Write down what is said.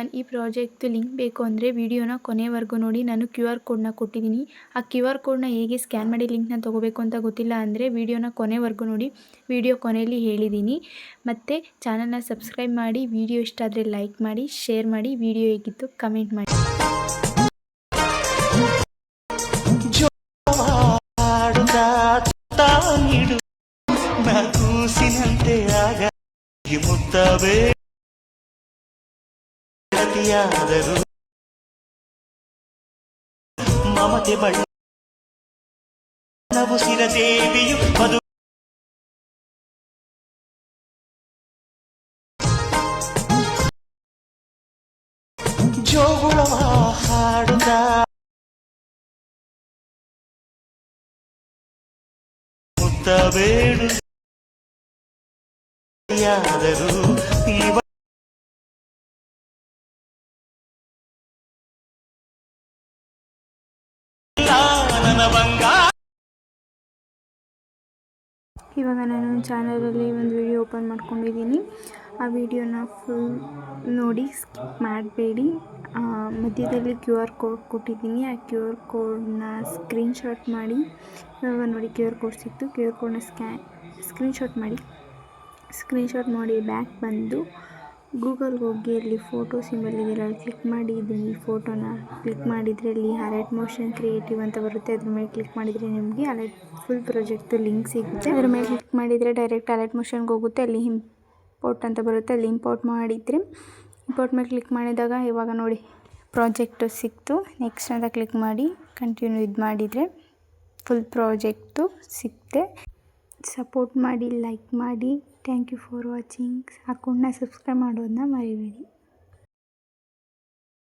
Everyone, ಈ project link ಬೇಕು ಅಂದರೆ ವಿಡಿಯೋನ ಕೊನೆವರೆಗೂ ನೋಡಿ. ನಾನು QR ಕೋಡ್ನ ಕೊಟ್ಟಿದ್ದೀನಿ. ಆ QR ಕೋಡ್ನ ಹೇಗೆ ಸ್ಕ್ಯಾನ್ ಮಾಡಿ ಲಿಂಕ್ನ ತೊಗೋಬೇಕು ಅಂತ ಗೊತ್ತಿಲ್ಲ ಅಂದರೆ ವಿಡಿಯೋನ ಕೊನೆವರೆಗೂ ನೋಡಿ. ವಿಡಿಯೋ ಕೊನೆಯಲ್ಲಿ ಹೇಳಿದ್ದೀನಿ. ಮತ್ತು ಚಾನಲ್ನ ಸಬ್ಸ್ಕ್ರೈಬ್ ಮಾಡಿ. ವಿಡಿಯೋ ಇಷ್ಟ ಆದರೆ ಲೈಕ್ ಮಾಡಿ, ಶೇರ್ ಮಾಡಿ. ವಿಡಿಯೋ ಹೇಗಿತ್ತು ಕಮೆಂಟ್ ಮಾಡಿ. ಮಮತೆ ಬಣ್ಣವುಸಿರ ದೇವಿಯು ಮಧು ಜೋಗುಳವ ಹಾಡುತ್ತ ಮುತ್ತಬೇಡು ಯಾದರು ಇವಾಗ ನಾನು ಚಾನಲಲ್ಲಿ ಒಂದು ವಿಡಿಯೋ ಓಪನ್ ಮಾಡ್ಕೊಂಡಿದ್ದೀನಿ. ಆ ವಿಡಿಯೋನ ಫುಲ್ ನೋಡಿ, ಸ್ಕಿಪ್ ಮಾಡಬೇಡಿ. ಮಧ್ಯದಲ್ಲಿ QR ಕೋಡ್ ಕೊಟ್ಟಿದ್ದೀನಿ. ಆ QR ಕೋಡ್ನ ಸ್ಕ್ರೀನ್ಶಾಟ್ ಮಾಡಿ. ಇವಾಗ ನೋಡಿ QR ಕೋಡ್ ಸಿಕ್ತು. QR ಕೋಡ್ನ ಸ್ಕ್ರೀನ್ಶಾಟ್ ಮಾಡಿ ಬ್ಯಾಕ್ ಬಂದು ಗೂಗಲ್ಗೆ ಹೋಗಿ ಅಲ್ಲಿ ಫೋಟೋ ಸಿಂಬಲ್ ಇದೆಯಲ್ಲ ಅಲ್ಲಿ ಕ್ಲಿಕ್ ಮಾಡಿ. ಈ ಫೋಟೋನ ಕ್ಲಿಕ್ ಮಾಡಿದರೆ ಅಲ್ಲಿ ಅಲರ್ಟ್ ಮೋಷನ್ ಕ್ರಿಯೇಟಿವ್ ಅಂತ ಬರುತ್ತೆ. ಅದ್ರ ಮೇಲೆ ಕ್ಲಿಕ್ ಮಾಡಿದರೆ ನಿಮಗೆ ಅಲರ್ಟ್ ಫುಲ್ ಪ್ರಾಜೆಕ್ಟ್ ಲಿಂಕ್ ಸಿಗುತ್ತೆ. ಅದ್ರ ಮೇಲೆ ಕ್ಲಿಕ್ ಮಾಡಿದರೆ ಡೈರೆಕ್ಟ್ ಅಲರ್ಟ್ ಮೋಷನ್ಗೆ ಹೋಗುತ್ತೆ. ಅಲ್ಲಿ ಇಂಪೋರ್ಟ್ ಅಂತ ಬರುತ್ತೆ. ಅಲ್ಲಿ ಇಂಪೋರ್ಟ್ ಮಾಡಿದರೆ ಇಂಪೋರ್ಟ್ ಮೇಲೆ ಕ್ಲಿಕ್ ಮಾಡಿದಾಗ ಇವಾಗ ನೋಡಿ ಪ್ರಾಜೆಕ್ಟು ಸಿಕ್ತು. ನೆಕ್ಸ್ಟ್ ಅಂತ ಕ್ಲಿಕ್ ಮಾಡಿ ಕಂಟಿನ್ಯೂ ಮಾಡಿದರೆ ಫುಲ್ ಪ್ರಾಜೆಕ್ಟು ಸಿಕ್ತೆ. ಸಪೋರ್ಟ್ ಮಾಡಿ, ಲೈಕ್ ಮಾಡಿ. Thank you for watching. ಅಕೌಂಟ್ನ ಸಬ್ಸ್ಕ್ರೈಬ್ ಮಾಡೋದನ್ನ ಮರಿಬೇಡಿ.